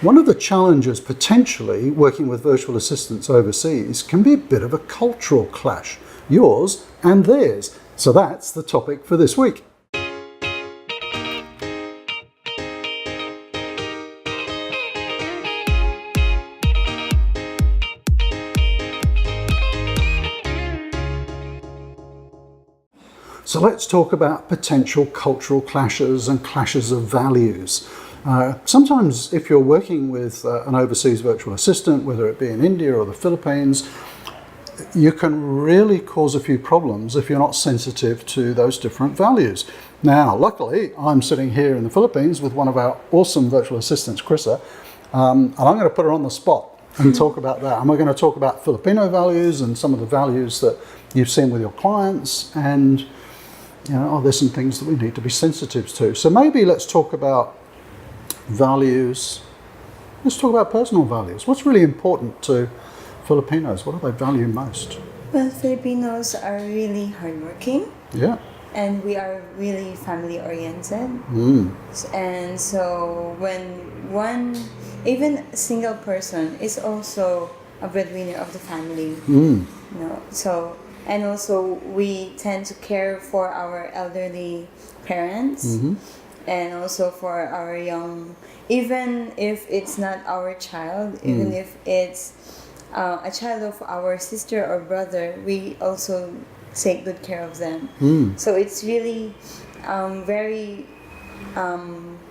One of the challenges potentially working with virtual assistants overseas can be a bit of a cultural clash, yours and theirs. So that's the topic for this week. So let's talk about potential cultural clashes and clashes of values. Sometimes if you're working with an overseas virtual assistant, whether it be in India or the Philippines, you can really cause a few problems if you're not sensitive to those different values. Now, luckily, I'm sitting here in the Philippines with one of our awesome virtual assistants, Krissa, and I'm going to put her on the spot and talk about that. And we're going to talk about Filipino values and some of the values that you've seen with your clients, and there's some things that we need to be sensitive to. So maybe let's talk about values. Let's talk about personal values. What's really important to Filipinos? What do they value most? Well, Filipinos are really hardworking. Yeah. And we are really family oriented. And so when even a single person is also a breadwinner of the family. And also we tend to care for our elderly parents and also for our young, even if it's not our child, even if it's a child of our sister or brother, we also take good care of them. So it's really very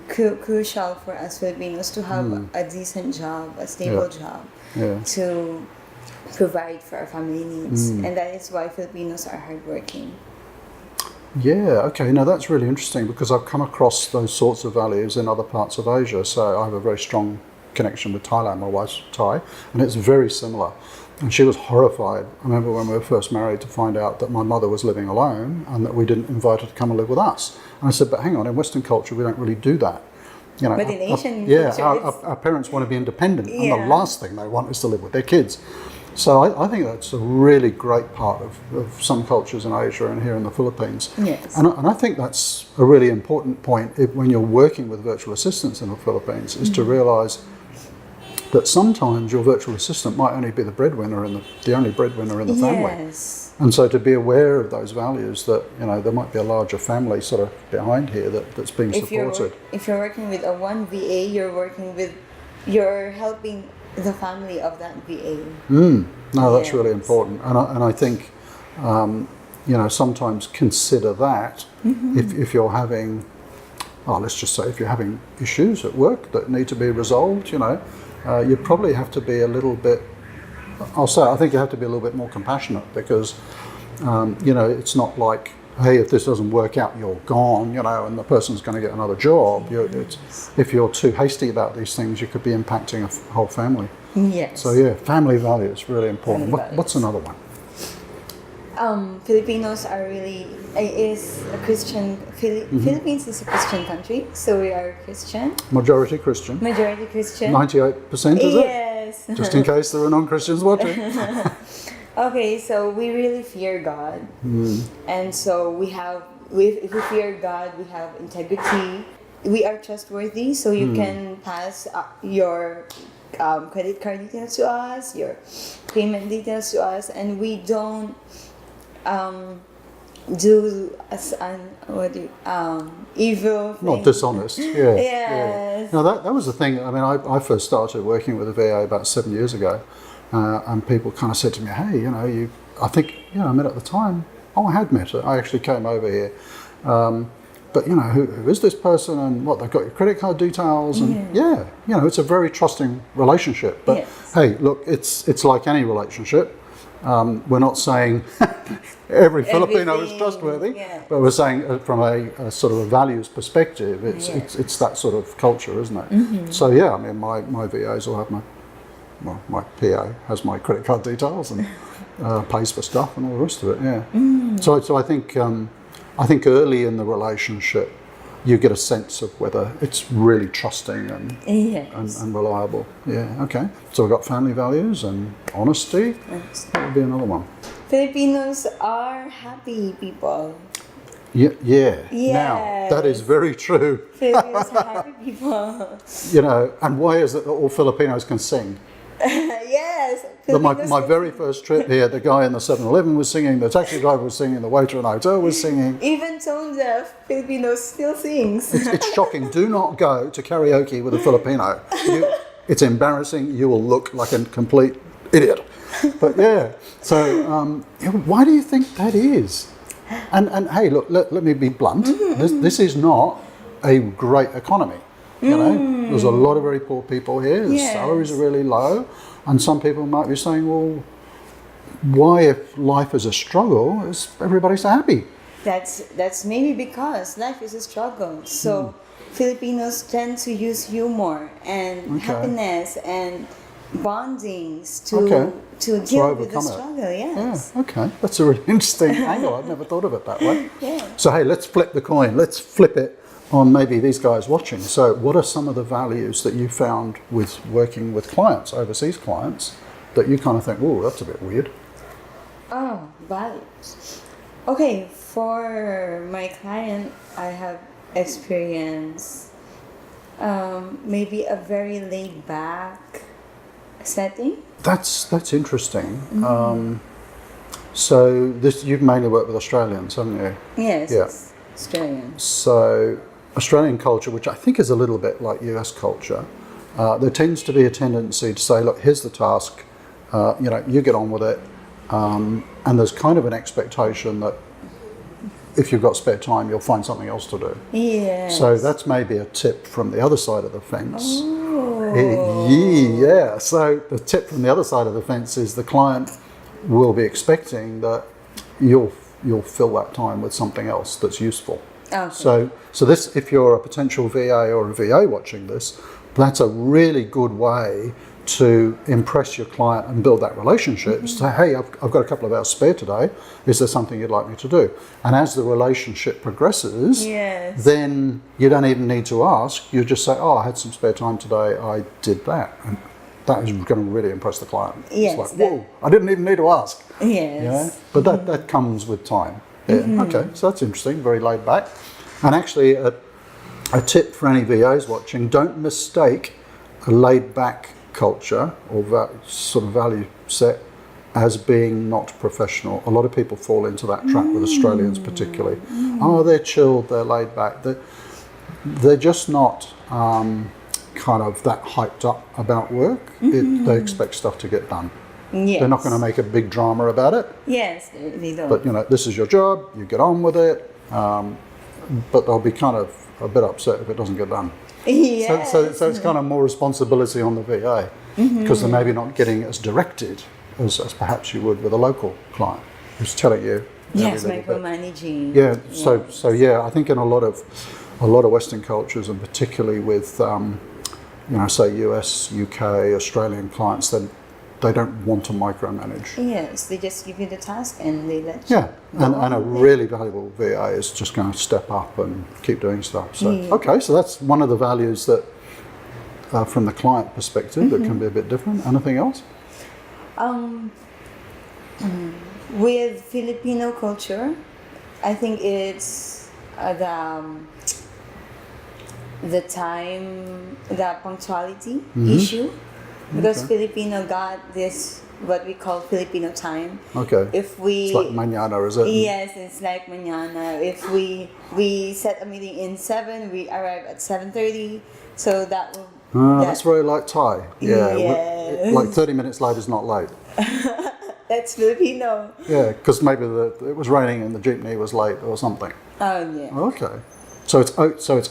crucial for us Filipinos to have a decent job, a stable job, to provide for our family needs. And that is why Filipinos are hardworking. Yeah, okay. Now that's really interesting because I've come across those sorts of values in other parts of Asia. So I have a very strong connection with Thailand. My wife's Thai, and it's very similar. And she was horrified. I remember when we were first married to find out that my mother was living alone and that we didn't invite her to come and live with us. And I said, but hang on, in Western culture we don't really do that. But in Asian culture, our parents want to be independent, and the last thing they want is to live with their kids. So I think that's a really great part of some cultures in Asia and here in the Philippines. Yes. And I think that's a really important point when you're working with virtual assistants in the Philippines, is to realise that sometimes your virtual assistant might only be the breadwinner and the only breadwinner in the family. Yes. And so to be aware of those values, that there might be a larger family sort of behind here that's being supported. If you're working with a one VA, you're helping the family of that VA. No, that's really important, and I think sometimes consider that if you're having, let's just say, if you're having issues at work that need to be resolved, you probably have to be a little bit. I think you have to be a little bit more compassionate because it's not like, hey, if this doesn't work out, you're gone, and the person's going to get another job. If you're too hasty about these things, you could be impacting a whole family. Yes. So family value is really important. What's another one? Filipinos are is a Christian. Philippines is a Christian country, so we are Christian. Majority Christian. 98%, is it? Yes. Just in case there are non-Christians watching. Okay, so we really fear God, and so if we fear God, we have integrity. We are trustworthy, so you can pass your credit card details to us, your payment details to us, and we don't do evil things. Not dishonest. Yeah. Yes. No, that was the thing. I mean, I first started working with a VA about 7 years ago. And people kind of said to me, hey, I think, I met at the time. I had met her. I actually came over here. But, who is this person, and they've got your credit card details. And it's a very trusting relationship. But hey, look, it's like any relationship. We're not saying every Filipino is trustworthy, but we're saying from a sort of a values perspective, it's that sort of culture, isn't it? So, I mean, my VAs all have my PA has my credit card details and pays for stuff and all the rest of it. So I think early in the relationship you get a sense of whether it's really trusting and reliable. Okay. So we've got family values and honesty. That would be another one. Filipinos are happy people. Yeah. Yes. Now, that is very true. Filipinos are happy people. You know, and why is it that all Filipinos can sing? Yes. My Filipinos very first trip here, the guy in the 7-Eleven was singing, the taxi driver was singing, the waiter in the hotel was singing. even tone deaf Filipinos still sings. It's shocking. Do not go to karaoke with a Filipino. It's embarrassing. You will look like a complete idiot. But yeah, so why do you think that is? And hey, look, let me be blunt. This is not a great economy. You know, there's a lot of very poor people here. The Yes. salaries are really low, and some people might be saying, well, why, if life is a struggle, is everybody so happy? That's maybe because life is a struggle. So Filipinos tend to use humor and Okay. happiness and bondings to Okay. to deal with the overcome it. struggle. Yes. Yeah, okay. That's a really interesting angle. I've never thought of it that way. Yeah. So, hey, let's flip the coin. Let's flip it on maybe these guys watching. So, what are some of the values that you found with working with clients, overseas clients, that you kind of think, oh, that's a bit weird? Oh, values. Okay, for my client, I have experienced maybe a very laid back setting. That's interesting. So, you've mainly worked with Australians, haven't you? Yes, Yeah. it's Australian. So, Australian culture, which I think is a little bit like US culture, there tends to be a tendency to say, look, here's the task, you know, you get on with it. And there's kind of an expectation that if you've got spare time, you'll find something else to do. Yes. So that's maybe a tip from the other side of the fence. Oh. Yeah. So the tip from the other side of the fence is the client will be expecting that you'll fill that time with something else that's useful. Okay. So this, if you're a potential VA or a VA watching this, that's a really good way to impress your client and build that relationship. Say, hey, I've got a couple of hours spare today. Is there something you'd like me to do? And as the relationship progresses, Yes. then you don't even need to ask. You just say, oh, I had some spare time today. I did that. And that is going to really impress the client. Yes, It's like, whoa, I didn't even need to ask. Yes. Yeah? But that comes with time. Yeah. Okay, so that's interesting, very laid back. And actually, a tip for any VAs watching, don't mistake a laid back culture or sort of value set as being not professional. A lot of people fall into that trap with Australians particularly. Oh, they're chilled, they're laid back. They're just not kind of that hyped up about work. They expect stuff to get done. Yes. They're not going to make a big drama about it. Yes, they don't. But, you know, this is your job, you get on with it, but they'll be kind of a bit upset if it doesn't get done. Yes. So it's kind of more responsibility on the VA because they're maybe not getting as directed as perhaps you would with a local client who's telling you. Yes, every little bit. micromanaging. Yeah. So yeah, I think in a lot of Western cultures, and particularly with you know, say US, UK, Australian clients, then they don't want to micromanage. Yes, they just give you the task and they let you. Yeah, and a really valuable VA is just going to step up and keep doing stuff. So okay, so that's one of the values that, from the client perspective, that can be a bit different. Anything else? With Filipino culture, I think it's the time, the punctuality issue. Because Filipino got this, what we call Filipino time. Okay. If we... It's like mañana, is it? Yes, it's like mañana. If we set a meeting in 7, we arrive at 7:30. So that will... That's very like Thai. Yeah. Yes. Like 30 minutes late is not late. That's Filipino. Yeah, because maybe it was raining and the jeepney was late or something. Oh, yeah. Okay. So it's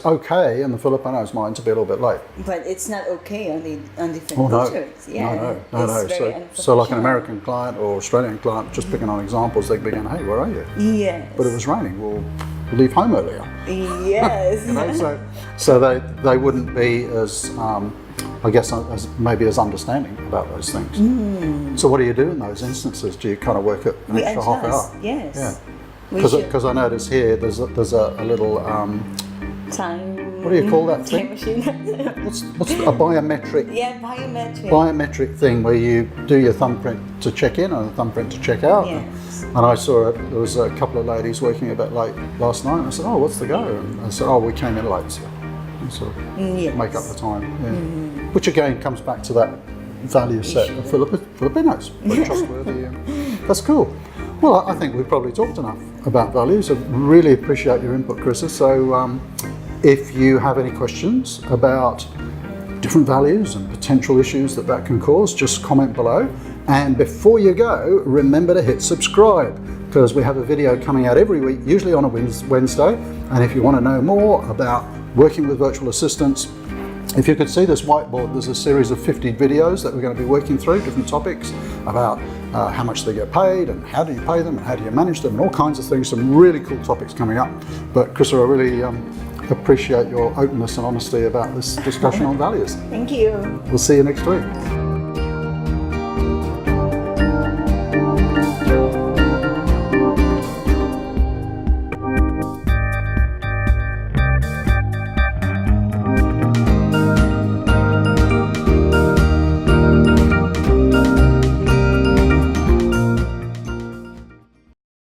okay in the Filipinos' mind to be a little bit late. But it's not okay on different Oh, no. cultures. Yeah. No. It's very So like an unprofessional. American client or Australian client, just picking on examples, they'd be going, hey, where are you? Yes. But it was raining. We'll leave home earlier. Yes. You know, so they wouldn't be as, I guess, as maybe as understanding about those things. So what do you do in those instances? Do you kind of work it an We extra half adjust. hour? Yes. Yeah. We should Because I notice here there's a little time what do you call that Time thing? machine. What's a biometric Yeah, biometric. biometric thing where you do your thumbprint to check in and a thumbprint to check out. Yes. And I saw there was a couple of ladies working a bit late last night. And I said, "Oh, what's the go?" And I said, "Oh, we came in late, so we sort of Yes. make up the time." Yeah. Which again comes back to that value set of Filipinos, very trustworthy. That's cool. Well, I think we've probably talked enough about values. I really appreciate your input, Carissa. So, if you have any questions about different values and potential issues that can cause, just comment below. And before you go, remember to hit subscribe, because we have a video coming out every week, usually on a Wednesday. And if you want to know more about working with virtual assistants, if you could see this whiteboard, there's a series of 50 videos that we're going to be working through, different topics about how much they get paid and how do you pay them and how do you manage them and all kinds of things, some really cool topics coming up. But Carissa, I really appreciate your openness and honesty about this discussion on values. Thank you. We'll see you next week.